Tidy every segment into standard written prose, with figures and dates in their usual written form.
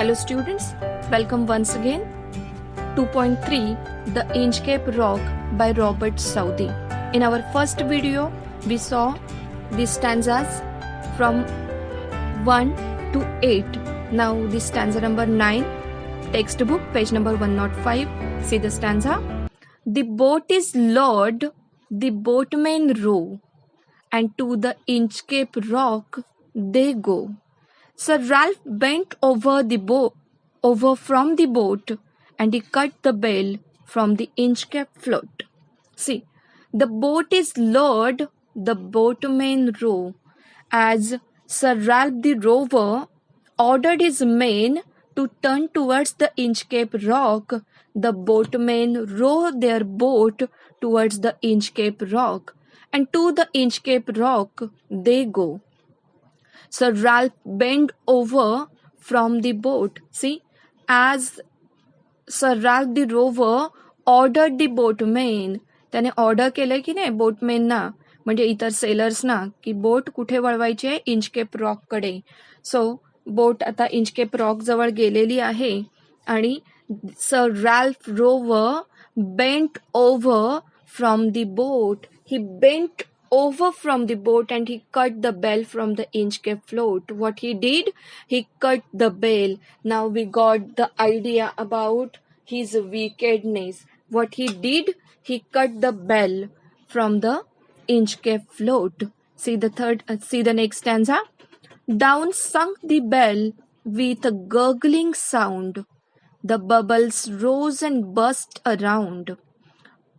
Hello students, welcome once again. 2.3 The Inchcape Rock by Robert Southey. In our first video, we saw the stanzas from 1 to 8. Now the stanza number 9, textbook, page number 105. See the stanza. The boat is lowered, the boatmen row, and to the Inchcape Rock they go. Sir Ralph bent over from the boat, and he cut the bell from the Inchcape float. See, the boat is lowered, the boatmen row. As Sir Ralph the rover ordered his men to turn towards the Inchcape Rock, the boatmen row their boat towards the Inchcape Rock, and to the Inchcape Rock they go. Sir Ralph bent over from the boat. See, as Sir Ralph the rover ordered the boatmen, त्याने order केलंय की नाही बोटमेनना, म्हणजे इतर सेलर्सना, की boat कुठे वळवायची आहे, Inchcape rock कडे. सो बोट आता इंचकेप रॉक जवळ गेलेली आहे आणि sir Ralph rover bent over from the boat. He bent over from the boat and he cut the bell from the Inchcape float. What he did? He cut the bell. Now we got the idea about his wickedness. What he did? He cut the bell from the Inchcape float. See the next stanza. Down sunk the bell with a gurgling sound. The bubbles rose and burst around.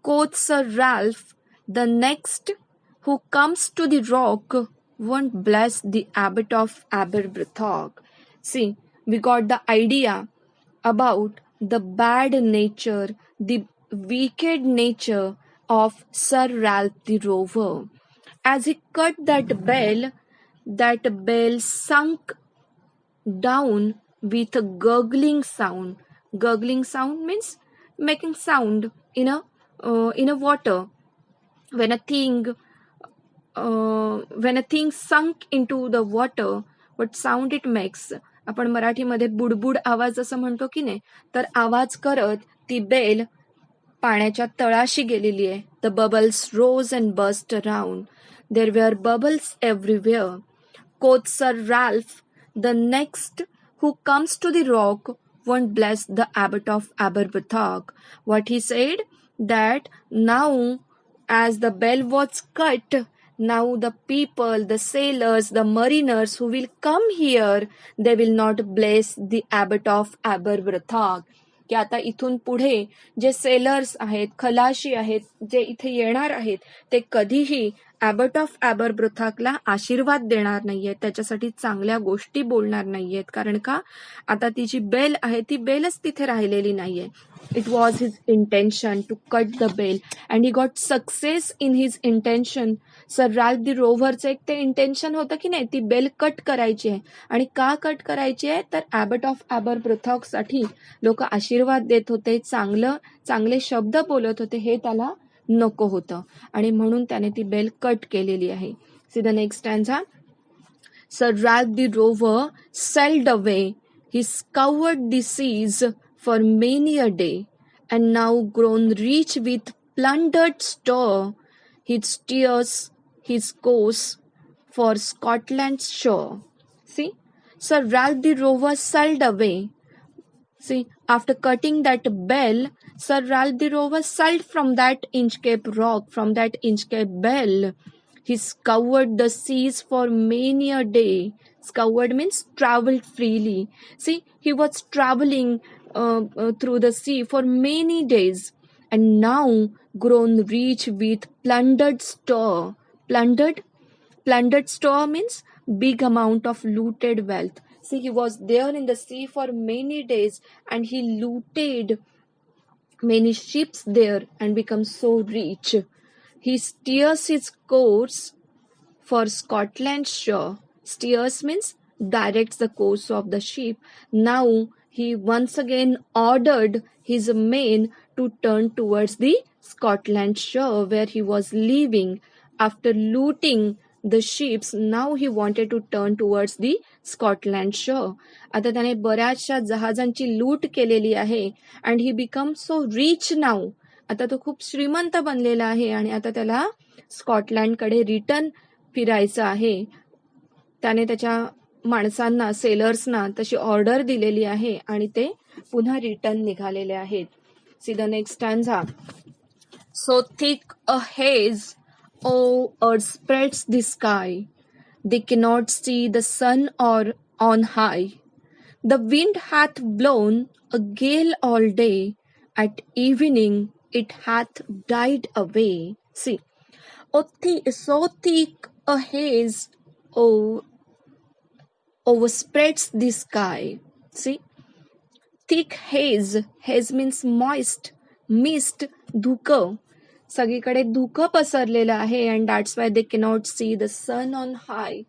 Quoth Sir Ralph, the next who comes to the rock won't bless the abbot of Aberbrothock. See, we got the idea about the bad nature, the wicked nature of Sir Ralph the rover. As he cut that bell sunk down with a gurgling sound. Gurgling sound means making sound in a water. When a thing sunk into the water, what sound it makes? आपण मराठीमध्ये बुडबुड आवाज असं म्हणतो की नाही, तर आवाज करत ती बेल पाण्याच्या तळाशी गेलेली आहे. The bubbles rose and burst around. There were bubbles everywhere. Quoth Sir Ralph, the next who comes to the rock won't bless the abbot of Aberbrothock. What he said? That now as the bell was cut, now the people, the sailors, the mariners who will come here, they will not bless the abbot of Aberbrothock. की आता इथून पुढे जे sellers आहेत, खलाशी आहेत, जे इथे येणार आहेत, ते कधीही ॲबट ऑफ ॲबरब्रोथॉकला आशीर्वाद देणार नाहीयेत, त्याच्यासाठी चांगल्या गोष्टी बोलणार नाहीयेत. कारण का? आता ती जी बेल आहे ती बेलच तिथे राहिलेली नाहीये. It was his intention to cut the bell and he got success in his intention. Sir Ralph the रोव्हरचं एक ते इंटेन्शन होतं की नाही, ती बेल कट करायची आहे. आणि का कट करायची आहे? तर ॲबट ऑफ ॲबरब्रोथॉकसाठी लोक आशीर्वाद देत होते, चांगले शब्द बोलत होते, हे त्याला नको होतं आणि म्हणून त्याने ती बेल कट केलेली आहे. See the next stanza. Sir Ralph the rover sailed away. He scoured the seas for many a day, and now grown rich with plundered store, he steers his course for Scotland's shore. See, Sir Ralph the rover sailed away. See, after cutting that bell, Sir Ralph the rover sailed from that Inchcape rock, from that Inchcape bell. He scoured the seas for many a day. Scoured means traveled freely. See, he was traveling through the sea for many days, and now grown rich with plundered store. Plundered store means big amount of looted wealth. See, he was there in the sea for many days, and he looted many ships there and become so rich. He steers his course for Scotland's shore. Steers means directs the course of the ship. Now he once again ordered his men to turn towards the Scotland shore where he was leaving after looting the ships. Now he wanted to turn towards the Scotland shore. आता त्याने बऱ्याचशा जहाजांची लूट केलेली आहे. And he become so rich now. आता तो खूप श्रीमंत बनलेला आहे आणि आता त्याला स्कॉटलँडकडे रिटर्न फिरायचं आहे. त्याने त्याच्या माणसांना, सेलर्सना तशी ऑर्डर दिलेली आहे आणि ते पुन्हा रिटर्न निघालेले आहेत. See the next stanza. So thick a haze o'erspreads the sky. They cannot see the sun or on high. The wind hath blown a gale all day. At evening it hath died away. See, so thick a haze overspreads the sky. See, thick haze. Haze means moist, mist, धुकं. सगळीकडे धुकं पसरलेलं आहे. And that's why they cannot see the sun on high.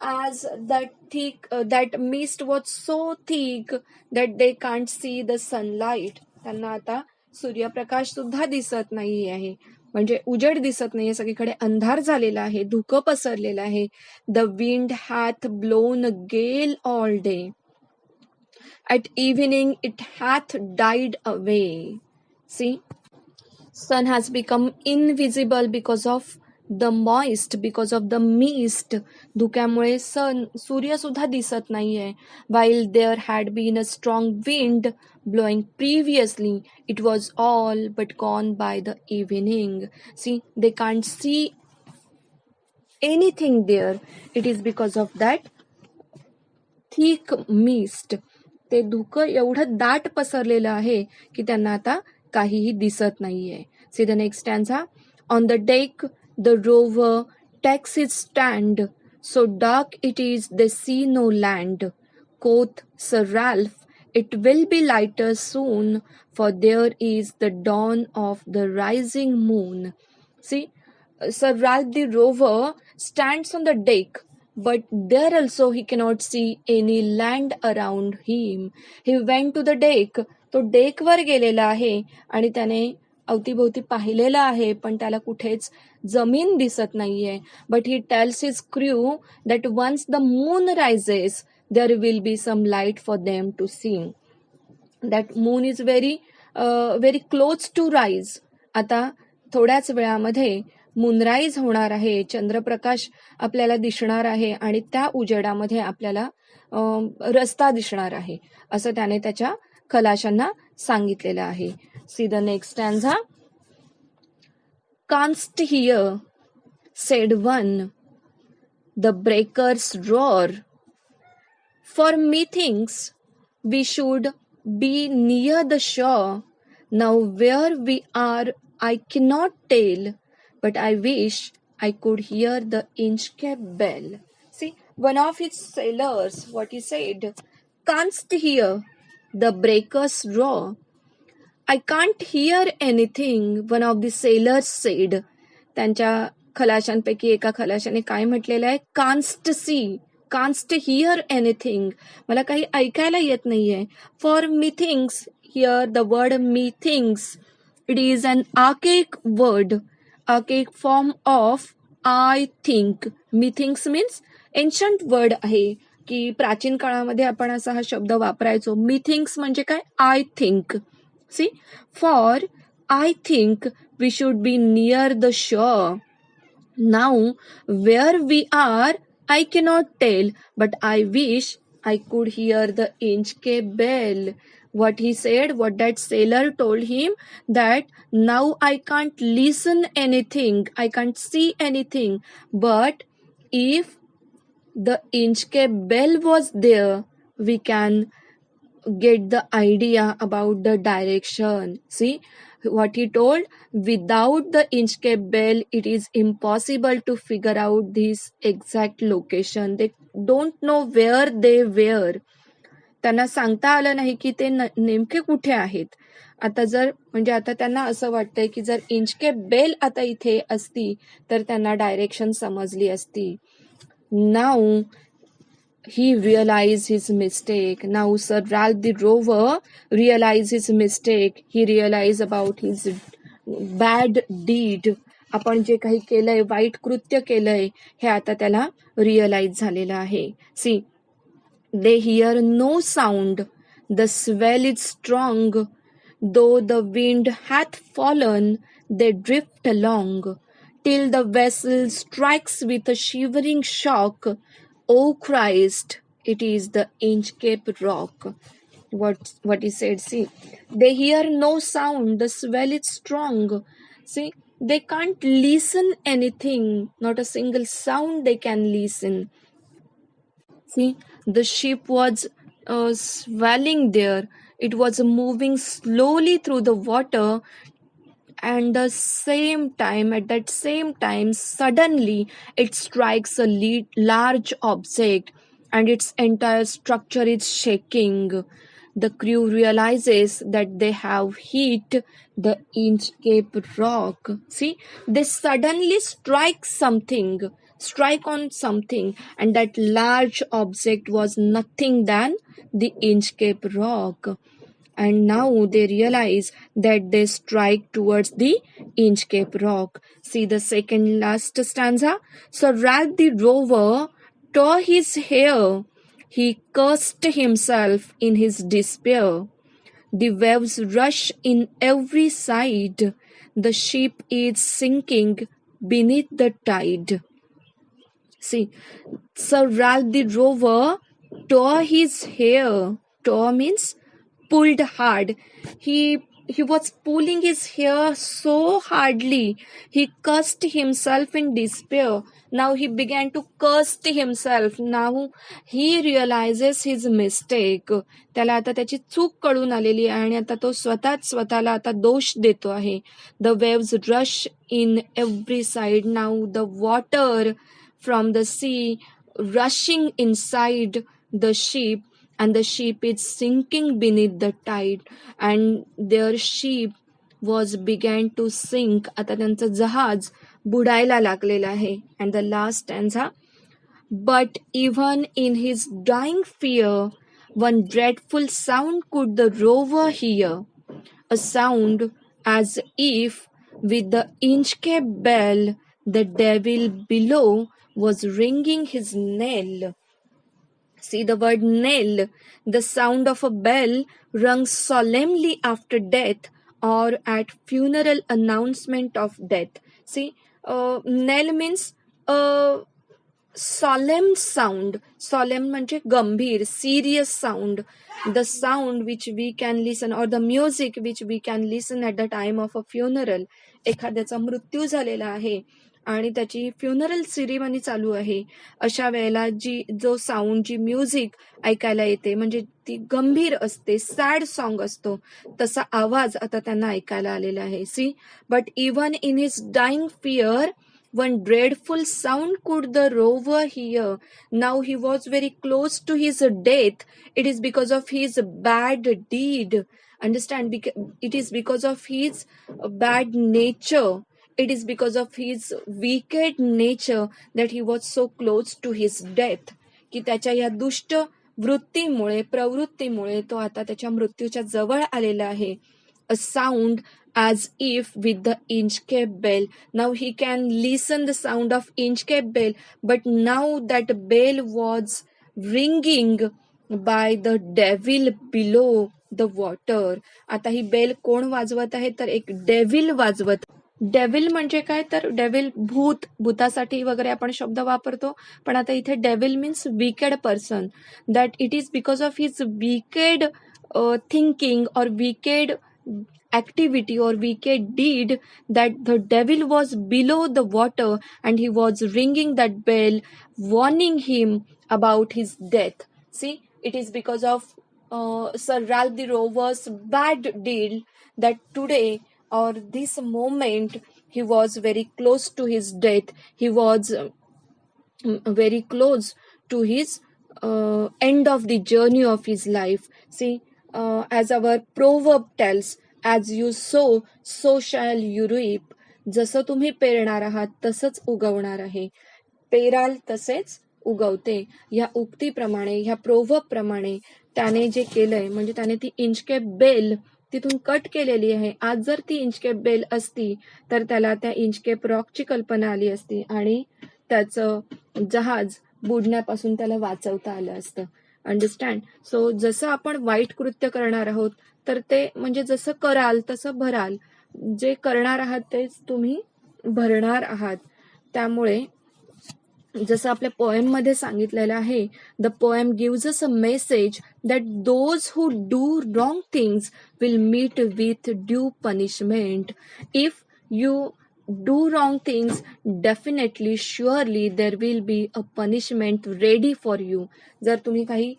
as that mist was so thick that they can't see the sunlight. त्यांना आता सूर्यप्रकाश सुद्धा दिसत नाही आहे. म्हणजे उजेड दिसत नाहीये. सगळीकडे अंधार झालेला आहे, धुकं पसरलेलं आहे. The wind hath blown a gale all day. At evening it hath died away. See, sun has become invisible because of the moist, because of the mist. धुक्यामुळे सूर्य सुद्धा दिसत नाहीये. While there had been a strong wind blowing previously, it was all but gone by the evening. See, they can't see anything there. It is because of that thick mist. ते धुकं एवढं दाट पसरलेलं आहे की त्यांना आता काहीही दिसत नाहीये. See the next stanza. On the deck the rover takes his stand, so dark it is they see no land. Quoth Sir Ralph, it will be lighter soon, for there is the dawn of the rising moon. See, Sir Ralph the rover stands on the deck, but there also he cannot see any land around him. He went to the deck. तो डेकवर गेलेला आहे आणि त्याने अवतीभोवती पाहिलेला आहे, पण त्याला कुठेच जमीन दिसत नाहीये. But he tells his crew that once the moon rises there will be some light for them to see. That moon is very close to rise. आता थोड्याच वेळामध्ये मूनराईज होणार आहे, चंद्रप्रकाश आपल्याला दिसणार आहे आणि त्या उजेडामध्ये आपल्याला रस्ता दिसणार आहे, असं त्याने त्याच्या खलाशांना सांगितलेलं आहे. See the next stanza. Canst hear, said one, the breakers roar? For methinks we should be near the shore. Now where we are I cannot tell, but I wish I could hear the Inchcape bell. See, one of his sailors, what he said, canst hear the breakers roar? I can't hear anything, one of the sailors said. त्यांच्या खलाशांपैकी एका खलाशाने काय म्हटलेलं आहे? Canst see, canst hear anything. मला काही ऐकायला येत नाहीये. For methinks, hear the word methinks, it is an archaic word, archaic form of I think. Methinks means ancient word आहे, की प्राचीन काळामध्ये आपण असा हा शब्द वापरायचो. मिथिंग्स म्हणजे काय? I think. See, for I think we should be near the shore. Now where we are I cannot tell, but I wish I could hear the Inchcape bell. What he said, what that sailor told him, that now I can't listen anything, I can't see anything, but if the Inchcape bell was there, we can get the idea about the direction. See what he told, without the Inchcape bell it is impossible to figure out this exact location. They don't know where they were. त्यांना सांगता आलं नाही की ते नेमके कुठे आहेत. आता जर म्हणजे आता त्यांना असं वाटतंय की जर इंचकेप बेल आता इथे असती तर त्यांना डायरेक्शन समजली असती. नाऊ he realized his mistake. Now Sir Ralph the rover realized his mistake. He realized about his bad deed. आपण जे काही केलंय, वाईट कृत्य केलंय, हे आता त्याला रिअलाइज झालेलं आहे. सी, they hear no sound, the swell is strong, though the wind hath fallen, they drift along, till the vessel strikes with a shivering shock. O Christ, it is the Inchcape Rock. What he said. See, they hear no sound, the swell is strong. See, they can't listen anything, not a single sound they can listen. See, the ship was swelling there. It was moving slowly through the water, and at that same time, suddenly it strikes a large object, and its entire structure is shaking. The crew realizes that they have hit the Inchcape Rock. See, they suddenly strike on something, and that large object was nothing than the Inchcape Rock. And now they realize that they strike towards the Inchcape Rock. See the second last stanza. So Ralph the rover tore his hair. He cursed himself in his despair. The waves rush in every side. The ship is sinking beneath the tide. See, Sir Ralph the rover tore his hair. Tore means pulled hard. He was pulling his hair so hardly. He cursed himself in despair. Now he began to curse himself. Now he realizes his mistake. त्याला आता त्याची चूक कळून आलेली आहे आणि आता तो स्वतःला आता दोष देतो आहे. The waves rush in every side. Now the water from the sea rushing inside the ship, and the ship is sinking beneath the tide, and their ship was began to sink. आता त्यांचं जहाज बुडायला लागलेलं आहे. And the last stanza. But even in his dying fear, one dreadful sound could the rover hear, a sound as if with the Inchcape bell the devil below was ringing his knell. See the word knell, the sound of a bell rung solemnly after death or at funeral announcement of death. See, knell means solemn sound. Solemn म्हणजे गंभीर, serious sound. The sound which we can listen, or the music which we can listen at the time of a funeral. एखाद्याचा मृत्यू झालेला आहे आणि त्याची funeral सिरिमनी चालू आहे, अशा वेळेला जो साऊंड, जी म्युझिक ऐकायला येते, म्हणजे ती गंभीर असते, सॅड सॉन्ग असतो, तसा आवाज आता त्यांना ऐकायला आलेला आहे. See, but even in his dying fear one dreadful sound could the rover hear. Now he was very close to his death. It is because of his bad deed. Understand? It is because of his bad nature. It is because of his wicked nature that he was so close to his death. की त्याच्या या दुष्ट वृत्तीमुळे, प्रवृत्तीमुळे तो आता त्याच्या मृत्यूच्या जवळ आलेला आहे. A sound as if with the Inchcape bell. Now he can listen the sound of Inchcape bell, but now that bell was ringing by the devil below the water. आता ही बेल कोण वाजवत आहे, तर एक डेव्हिल वाजवत. Devil म्हणजे काय, तर डेव्हिल भूतासाठी वगैरे आपण शब्द वापरतो, पण आता इथे devil means wicked person. That it is because of his wicked thinking or wicked activity or wicked deed that the devil was below the water, and he was ringing that bell warning him about his death. See, it is because of Sir Ralph the Rover's bad deed that today or this moment he was very close to his death. He was very close to his end of the journey of his life. See, as our proverb tells, as you sow, so shall you reap. जसं तुम्ही पेरणार आहात तसंच उगवणार आहे. पेराल तसेच उगवते. या उक्तीप्रमाणे, ह्या प्रोव्हब प्रमाणे त्याने जे केलंय, म्हणजे त्याने ती इंचकेप बेल तिथून कट केलेली आहे. आज जर ती इंचकेप बेल असती तर त्याला त्या इंचकेप रॉकची कल्पना आली असती आणि त्याचं जहाज बुडण्यापासून त्याला वाचवता आलं असतं. अंडरस्टँड? सो जसं आपण वाईट कृत्य करणार आहोत तर ते म्हणजे जसं कराल तसं भराल. जे करणार आहात तेच तुम्ही भरणार आहात. त्यामुळे जसं आपल्या पोएम मध्ये सांगितलेलं आहे, the poem gives us a message that those who do wrong things will meet with due punishment. If you do wrong things, definitely surely there will be a punishment ready for you. जर तुम्ही काही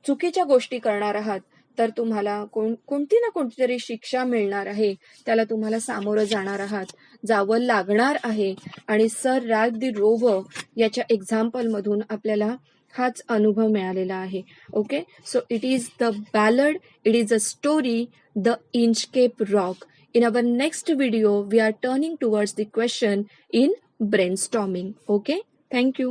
चुकीच्या गोष्टी करणार आहात तर तुम्हाला कोणती ना कोणती तरी शिक्षा मिळणार आहे. त्याला तुम्हाला सामोरं जावं लागणार आहे. आणि सर रॅल्फ दी रोव्हर याच्या एक्झाम्पल मधून आपल्याला हाच अनुभव मिळालेला आहे. Okay, so it is the ballad, it is a story, the Inchcape Rock. In our next video, we are turning towards the question in brainstorming. Okay, thank you.